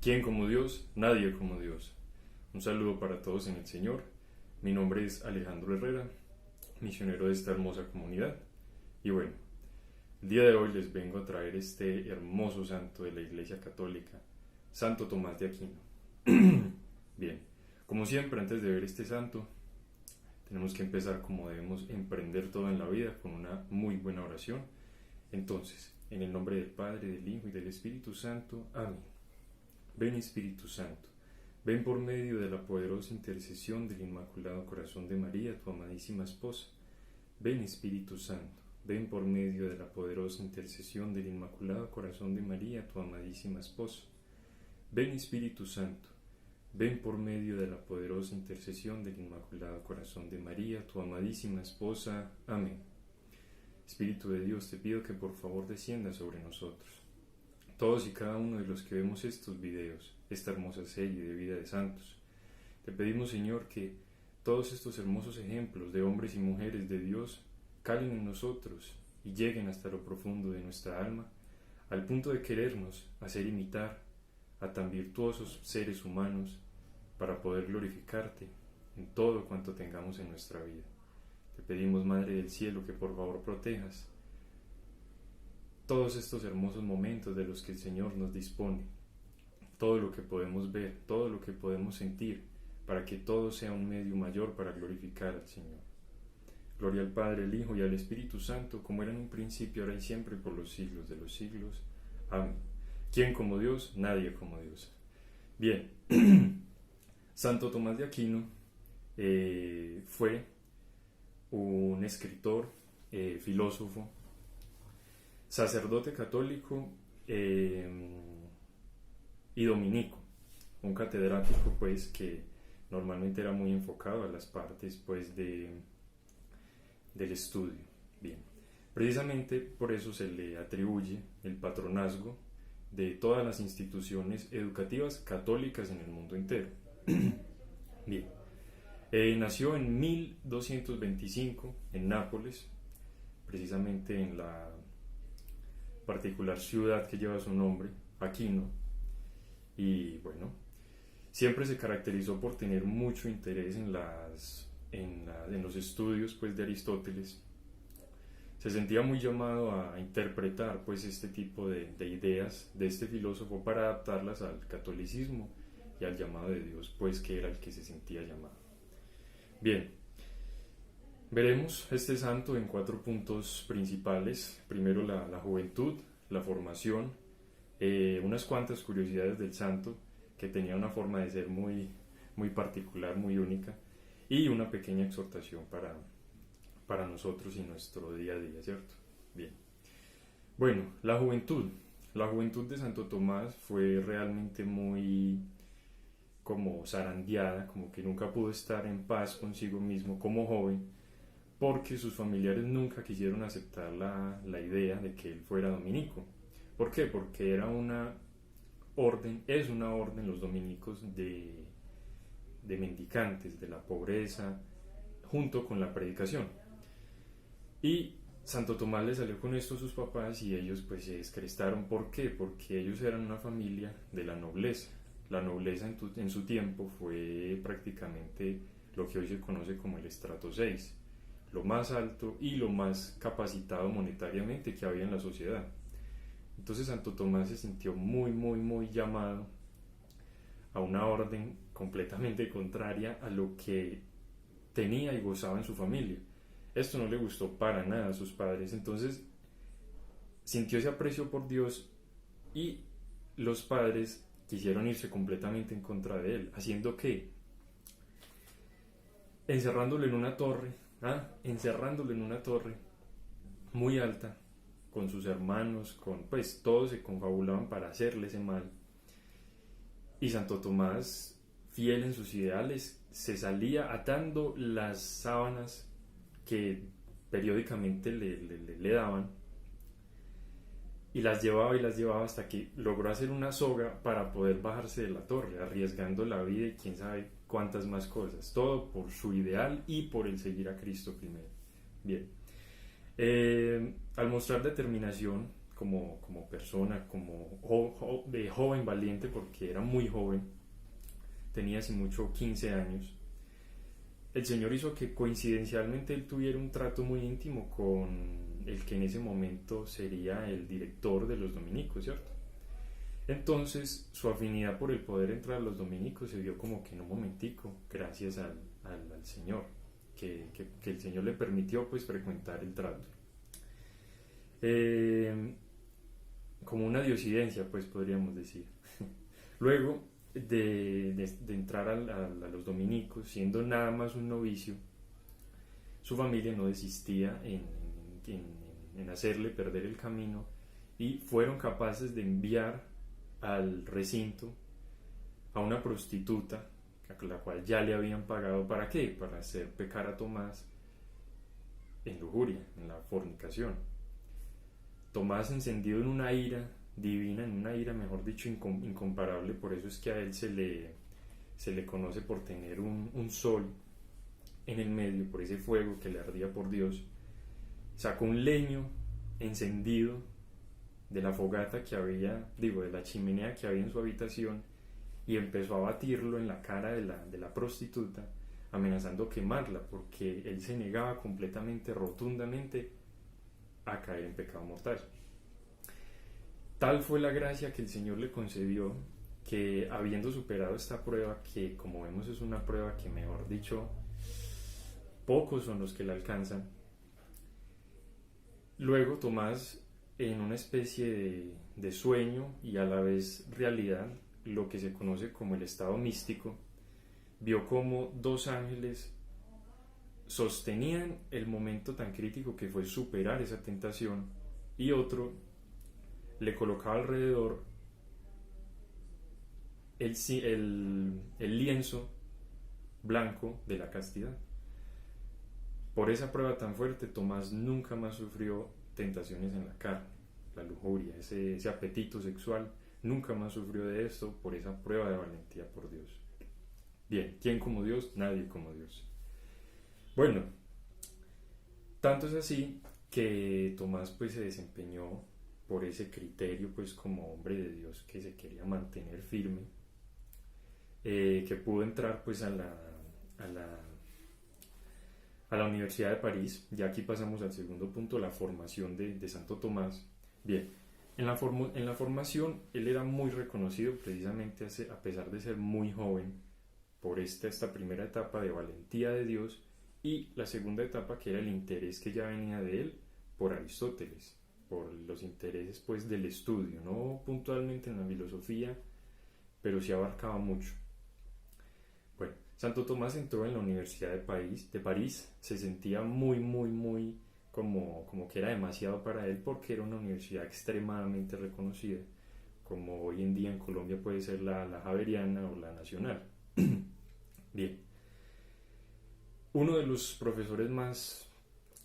¿Quién como Dios? Nadie como Dios. Un saludo para todos en el Señor. Mi nombre es Alejandro Herrera, misionero de esta hermosa comunidad. Y bueno, el día de hoy les vengo a traer este hermoso santo de la Iglesia Católica, Santo Tomás de Aquino. Bien, como siempre, antes de ver este santo, tenemos que empezar como debemos emprender todo en la vida, con una muy buena oración. Entonces, en el nombre del Padre, del Hijo y del Espíritu Santo. Amén. Ven Espíritu Santo, ven por medio de la poderosa intercesión del Inmaculado Corazón de María, tu amadísima esposa. Ven Espíritu Santo, ven por medio de la poderosa intercesión del Inmaculado Corazón de María, tu amadísima esposa. Ven Espíritu Santo, ven por medio de la poderosa intercesión del Inmaculado Corazón de María, tu amadísima esposa. Amén. Espíritu de Dios, te pido que por favor descienda sobre nosotros. Todos y cada uno de los que vemos estos videos, esta hermosa serie de vida de santos, te pedimos, Señor, que todos estos hermosos ejemplos de hombres y mujeres de Dios calen en nosotros y lleguen hasta lo profundo de nuestra alma, al punto de querernos hacer imitar a tan virtuosos seres humanos para poder glorificarte en todo cuanto tengamos en nuestra vida. Te pedimos, Madre del Cielo, que por favor protejas todos estos hermosos momentos de los que el Señor nos dispone, todo lo que podemos ver, todo lo que podemos sentir, para que todo sea un medio mayor para glorificar al Señor. Gloria al Padre, al Hijo y al Espíritu Santo, como era en un principio, ahora y siempre, por los siglos de los siglos. Amén. ¿Quién como Dios? Nadie como Dios. Bien, Santo Tomás de Aquino fue un escritor, filósofo, sacerdote católico y dominico, un catedrático pues que normalmente era muy enfocado a las partes pues del estudio. Bien, precisamente por eso se le atribuye el patronazgo de todas las instituciones educativas católicas en el mundo entero. Bien, nació en 1225 en Nápoles, precisamente en la particular ciudad que lleva su nombre, Aquino, y bueno, siempre se caracterizó por tener mucho interés en los estudios pues de Aristóteles. Se sentía muy llamado a interpretar pues este tipo de ideas de este filósofo para adaptarlas al catolicismo y al llamado de Dios, pues que era el que se sentía llamado. Bien, veremos este santo en 4 puntos principales. Primero la juventud, la formación, unas cuantas curiosidades del santo, que tenía una forma de ser muy, muy particular, muy única, y una pequeña exhortación para nosotros y nuestro día a día, ¿cierto? Bien. Bueno, la juventud. La juventud de Santo Tomás fue realmente muy como zarandeada, como que nunca pudo estar en paz consigo mismo como joven, porque sus familiares nunca quisieron aceptar la idea de que él fuera dominico. ¿Por qué? Porque era una orden, es una orden los dominicos de mendicantes, de la pobreza, junto con la predicación. Y Santo Tomás le salió con esto a sus papás y ellos pues se descrestaron. ¿Por qué? Porque ellos eran una familia de la nobleza. La nobleza en su tiempo fue prácticamente lo que hoy se conoce como el estrato 6, lo más alto y lo más capacitado monetariamente que había en la sociedad. Entonces Santo Tomás se sintió muy, muy, muy llamado a una orden completamente contraria a lo que tenía y gozaba en su familia. Esto no le gustó para nada a sus padres, entonces sintió ese aprecio por Dios y los padres quisieron irse completamente en contra de él, haciendo que encerrándolo en una torre muy alta, con sus hermanos, pues todos se confabulaban para hacerle ese mal. Y Santo Tomás, fiel en sus ideales, se salía atando las sábanas que periódicamente le daban, y las llevaba hasta que logró hacer una soga para poder bajarse de la torre, arriesgando la vida y quién sabe cuántas más cosas, todo por su ideal y por el seguir a Cristo primero. Bien, al mostrar determinación como persona, como de joven valiente, porque era muy joven, tenía así mucho 15 años. El Señor hizo que coincidencialmente él tuviera un trato muy íntimo con el que en ese momento sería el director de los dominicos, ¿cierto? Entonces su afinidad por el poder entrar a los dominicos se dio como que en un momentico, gracias al Señor, que el Señor le permitió pues frecuentar el trato. Como una diosidencia, pues podríamos decir. Luego de entrar a los dominicos, siendo nada más un novicio, su familia no desistía en hacerle perder el camino y fueron capaces de enviar al recinto a una prostituta a la cual ya le habían pagado. ¿Para qué? Para hacer pecar a Tomás en lujuria, en la fornicación. Tomás, encendido en una ira divina, en una ira, mejor dicho, incomparable, por eso es que a él se le conoce por tener un sol en el medio, por ese fuego que le ardía por Dios, sacó un leño encendido de la fogata que había, de la chimenea que había en su habitación, y empezó a batirlo en la cara de la prostituta, amenazando quemarla, porque él se negaba completamente, rotundamente, a caer en pecado mortal. Tal fue la gracia que el Señor le concedió, que habiendo superado esta prueba, que como vemos es una prueba que, mejor dicho, pocos son los que la alcanzan, luego Tomás, en una especie de sueño y a la vez realidad, lo que se conoce como el estado místico, vio como dos ángeles sostenían el momento tan crítico que fue superar esa tentación, y otro le colocaba alrededor el lienzo blanco de la castidad. Por esa prueba tan fuerte, Tomás nunca más sufrió tentaciones en la carne, la lujuria, ese apetito sexual, nunca más sufrió de esto por esa prueba de valentía por Dios. Bien, ¿quién como Dios? Nadie como Dios. Bueno, tanto es así que Tomás pues se desempeñó por ese criterio pues como hombre de Dios que se quería mantener firme, que pudo entrar pues a la Universidad de París. Ya aquí pasamos al segundo punto, la formación de Santo Tomás. Bien, en la formación él era muy reconocido precisamente a pesar de ser muy joven por esta primera etapa de valentía de Dios, y la segunda etapa que era el interés que ya venía de él por Aristóteles, por los intereses pues del estudio, no puntualmente en la filosofía, pero sí abarcaba mucho. Bueno, Santo Tomás entró en la Universidad de París, se sentía muy como que era demasiado para él, porque era una universidad extremadamente reconocida, como hoy en día en Colombia puede ser la Javeriana o la Nacional. Bien, uno de los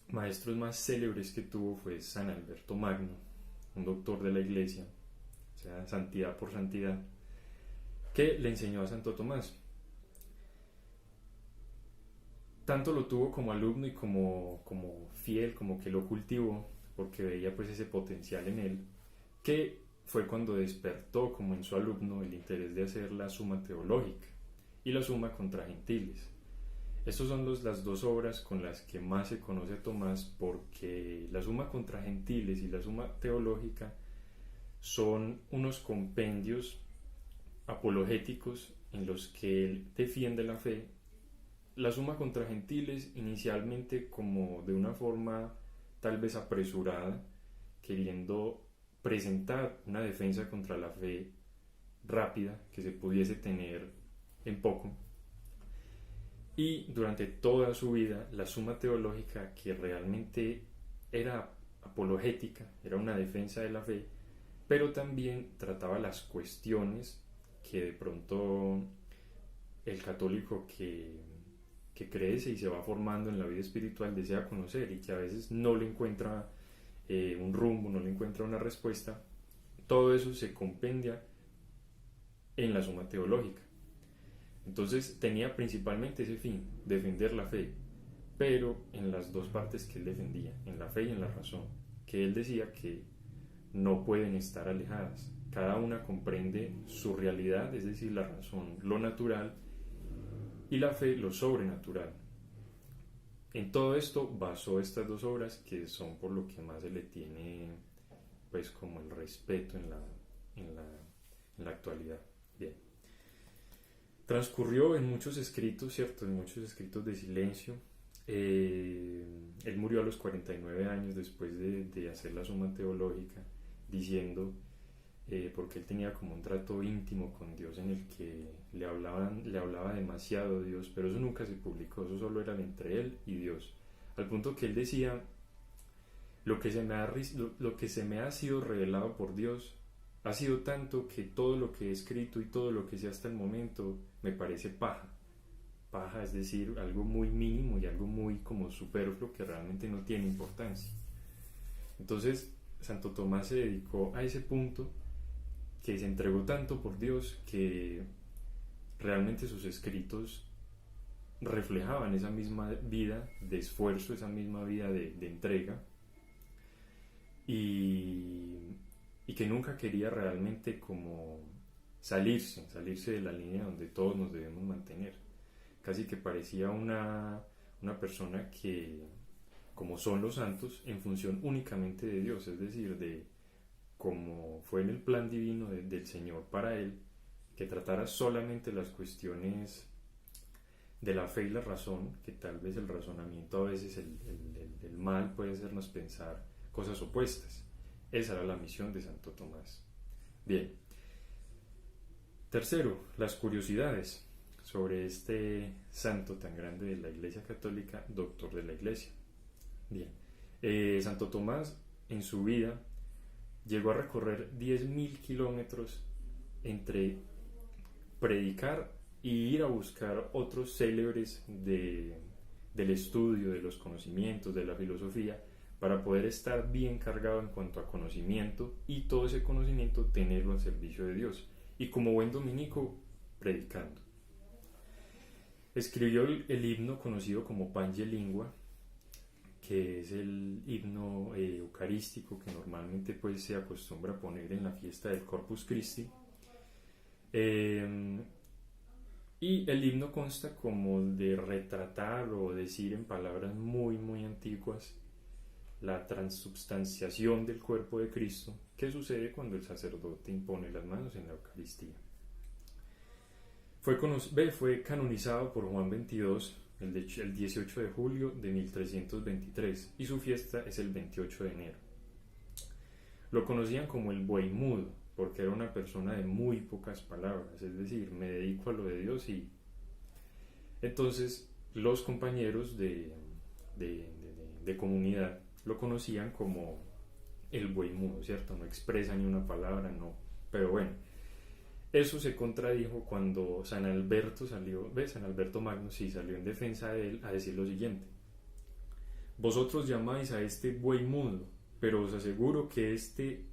maestros más célebres que tuvo fue San Alberto Magno, un doctor de la Iglesia, o sea, santidad por santidad, que le enseñó a Santo Tomás. Tanto lo tuvo como alumno y como fiel, como que lo cultivó, porque veía pues ese potencial en él, que fue cuando despertó como en su alumno el interés de hacer la Suma Teológica y la Suma contra Gentiles. Estas son las dos obras con las que más se conoce a Tomás, porque la Suma contra Gentiles y la Suma Teológica son unos compendios apologéticos en los que él defiende la fe. La Suma contra Gentiles inicialmente como de una forma tal vez apresurada, queriendo presentar una defensa contra la fe rápida que se pudiese tener en poco, y durante toda su vida la Suma Teológica, que realmente era apologética, era una defensa de la fe, pero también trataba las cuestiones que de pronto el católico que crece y se va formando en la vida espiritual desea conocer, y que a veces no le encuentra un rumbo, no le encuentra una respuesta. Todo eso se compendia en la Suma Teológica. Entonces tenía principalmente ese fin, defender la fe, pero en las dos partes que él defendía, en la fe y en la razón, que él decía que no pueden estar alejadas. Cada una comprende su realidad, es decir, la razón, lo natural, y la fe, lo sobrenatural. En todo esto basó estas dos obras, que son por lo que más se le tiene pues como el respeto en la actualidad. Bien. Transcurrió en muchos escritos, ¿cierto? En muchos escritos de silencio. Él murió a los 49 años después de hacer la Suma Teológica, diciendo, porque él tenía como un trato íntimo con Dios en el que le hablaba demasiado Dios, pero eso nunca se publicó, eso solo era entre él y Dios. Al punto que él decía, lo que se me ha sido revelado por Dios ha sido tanto que todo lo que he escrito y todo lo que sé hasta el momento me parece paja. Paja, es decir, algo muy mínimo y algo muy como superfluo que realmente no tiene importancia. Entonces, Santo Tomás se dedicó a ese punto, que se entregó tanto por Dios que realmente sus escritos reflejaban esa misma vida de esfuerzo, esa misma vida de entrega, y que nunca quería realmente como salirse de la línea donde todos nos debemos mantener. Casi que parecía una persona que, como son los santos, en función únicamente de Dios, es decir, de como fue en el plan divino del Señor para él, que tratara solamente las cuestiones de la fe y la razón, que tal vez el razonamiento, a veces el mal puede hacernos pensar cosas opuestas. Esa era la misión de Santo Tomás. Bien. Tercero, las curiosidades sobre este santo tan grande de la Iglesia Católica, doctor de la Iglesia. Bien. Santo Tomás, en su vida, llegó a recorrer 10.000 kilómetros entre predicar y ir a buscar otros célebres del estudio, de los conocimientos, de la filosofía, para poder estar bien cargado en cuanto a conocimiento, y todo ese conocimiento tenerlo al servicio de Dios, y como buen dominico, predicando. Escribió el himno conocido como Pange Lingua, que es el himno eucarístico que normalmente pues se acostumbra a poner en la fiesta del Corpus Christi. Y el himno consta como de retratar o decir en palabras muy muy antiguas la transubstanciación del cuerpo de Cristo, que sucede cuando el sacerdote impone las manos en la Eucaristía. Fue canonizado por Juan XXII el 18 de julio de 1323, y su fiesta es el 28 de enero. Lo conocían como el buey mudo, porque era una persona de muy pocas palabras, es decir, me dedico a lo de Dios. Y entonces los compañeros de comunidad lo conocían como el buey mudo, ¿cierto? No expresa ni una palabra, no. Pero bueno, eso se contradijo cuando San Alberto Magno salió en defensa de él a decir lo siguiente: vosotros llamáis a este buey mudo, pero os aseguro que éste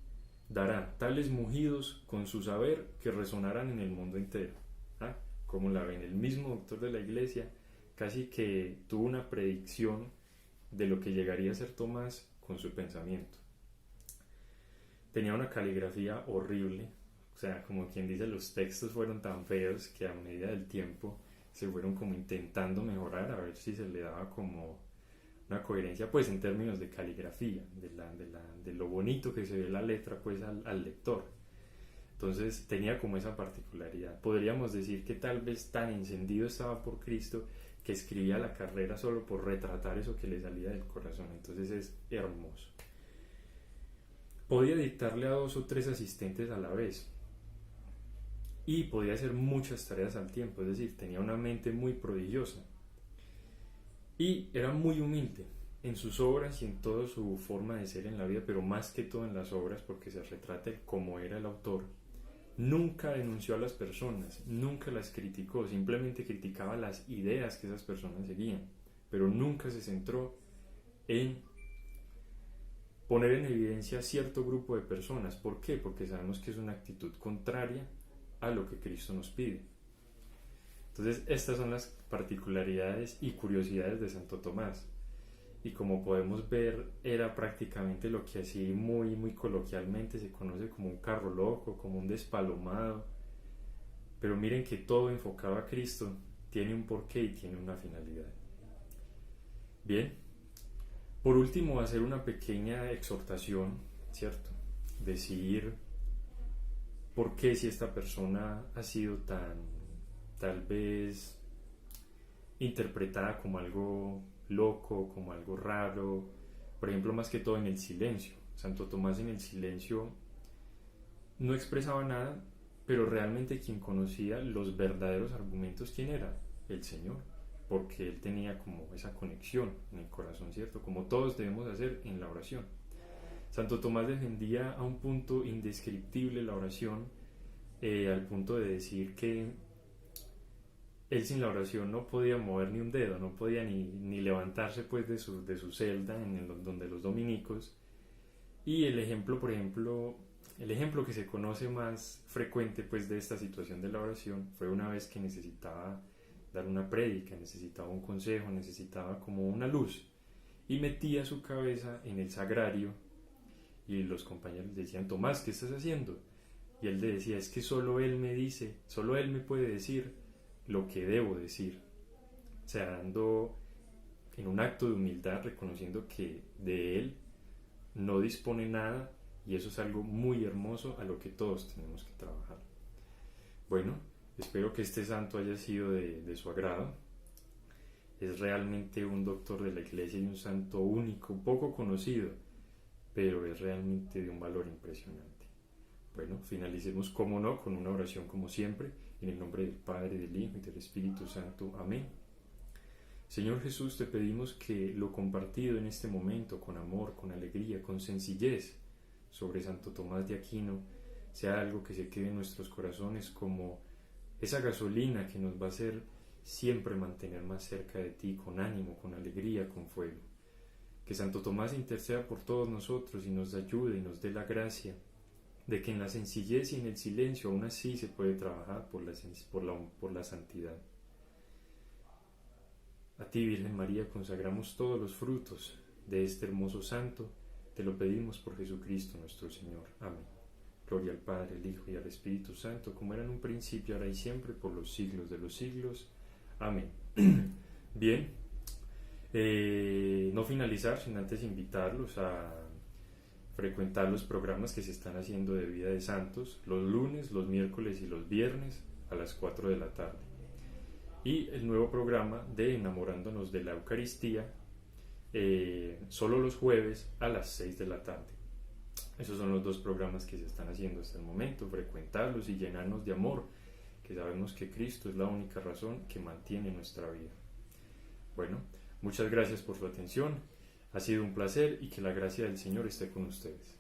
dará tales mugidos con su saber que resonarán en el mundo entero. ¿Ah? Como la ven, el mismo doctor de la Iglesia casi que tuvo una predicción de lo que llegaría a ser Tomás con su pensamiento. Tenía una caligrafía horrible, o sea, como quien dice, los textos fueron tan feos que a medida del tiempo se fueron como intentando mejorar, a ver si se le daba como una coherencia pues en términos de caligrafía, de lo bonito que se ve la letra pues al lector. Entonces tenía como esa particularidad. Podríamos decir que tal vez tan encendido estaba por Cristo que escribía la carrera solo por retratar eso que le salía del corazón. Entonces es hermoso. Podía dictarle a 2 o 3 asistentes a la vez, y podía hacer muchas tareas al tiempo, es decir, tenía una mente muy prodigiosa. Y era muy humilde en sus obras y en toda su forma de ser en la vida, pero más que todo en las obras, porque se retrata como era el autor. Nunca denunció a las personas, nunca las criticó, simplemente criticaba las ideas que esas personas seguían, pero nunca se centró en poner en evidencia a cierto grupo de personas. ¿Por qué? Porque sabemos que es una actitud contraria a lo que Cristo nos pide. Entonces, estas son las particularidades y curiosidades de Santo Tomás. y como podemos ver era prácticamente lo que así muy coloquialmente se conoce como un carro loco, como un despalomado, pero miren que todo enfocado a Cristo tiene un porqué y tiene una finalidad. Bien, por último hacer una pequeña exhortación, ¿cierto? Decir por qué si esta persona ha sido tan, tal vez, interpretada como algo loco, como algo raro, por ejemplo, más que todo en el silencio. Santo Tomás en el silencio no expresaba nada, pero realmente quien conocía los verdaderos argumentos, ¿quién era? El Señor, porque él tenía como esa conexión en el corazón, ¿cierto? Como todos debemos hacer en la oración. Santo Tomás defendía a un punto indescriptible la oración, al punto de decir que él sin la oración no podía mover ni un dedo, no podía ni levantarse pues de su celda donde los dominicos. Y el ejemplo, por ejemplo, el ejemplo que se conoce más frecuente pues de esta situación de la oración fue una vez que necesitaba dar una prédica, necesitaba un consejo, necesitaba como una luz, y metía su cabeza en el sagrario y los compañeros le decían: Tomás, ¿qué estás haciendo? Y él le decía: es que solo él me dice, solo él me puede decir lo que debo decir. O sea, dando en un acto de humildad, reconociendo que de él no dispone nada, y eso es algo muy hermoso a lo que todos tenemos que trabajar. Bueno, espero que este santo haya sido de su agrado. Es realmente un doctor de la iglesia y un santo único, poco conocido, pero es realmente de un valor impresionante. Bueno, finalicemos, como no, con una oración como siempre, en el nombre del Padre, del Hijo y del Espíritu Santo. Amén. Señor Jesús, te pedimos que lo compartido en este momento, con amor, con alegría, con sencillez, sobre Santo Tomás de Aquino, sea algo que se quede en nuestros corazones como esa gasolina que nos va a hacer siempre mantener más cerca de ti, con ánimo, con alegría, con fuego. Que Santo Tomás interceda por todos nosotros y nos ayude y nos dé la gracia de que en la sencillez y en el silencio aún así se puede trabajar por la santidad. A ti, Virgen María, consagramos todos los frutos de este hermoso santo. Te lo pedimos por Jesucristo nuestro Señor. Amén. Gloria al Padre, al Hijo y al Espíritu Santo, como era en un principio, ahora y siempre, por los siglos de los siglos. Amén. Bien, no finalizar sin antes invitarlos a frecuentar los programas que se están haciendo de Vida de Santos los lunes, los miércoles y los viernes a las 4 de la tarde. Y el nuevo programa de Enamorándonos de la Eucaristía, solo los jueves a las 6 de la tarde. Esos son los dos programas que se están haciendo hasta el momento, frecuentarlos y llenarnos de amor, que sabemos que Cristo es la única razón que mantiene nuestra vida. Bueno, muchas gracias por su atención, ha sido un placer y que la gracia del Señor esté con ustedes.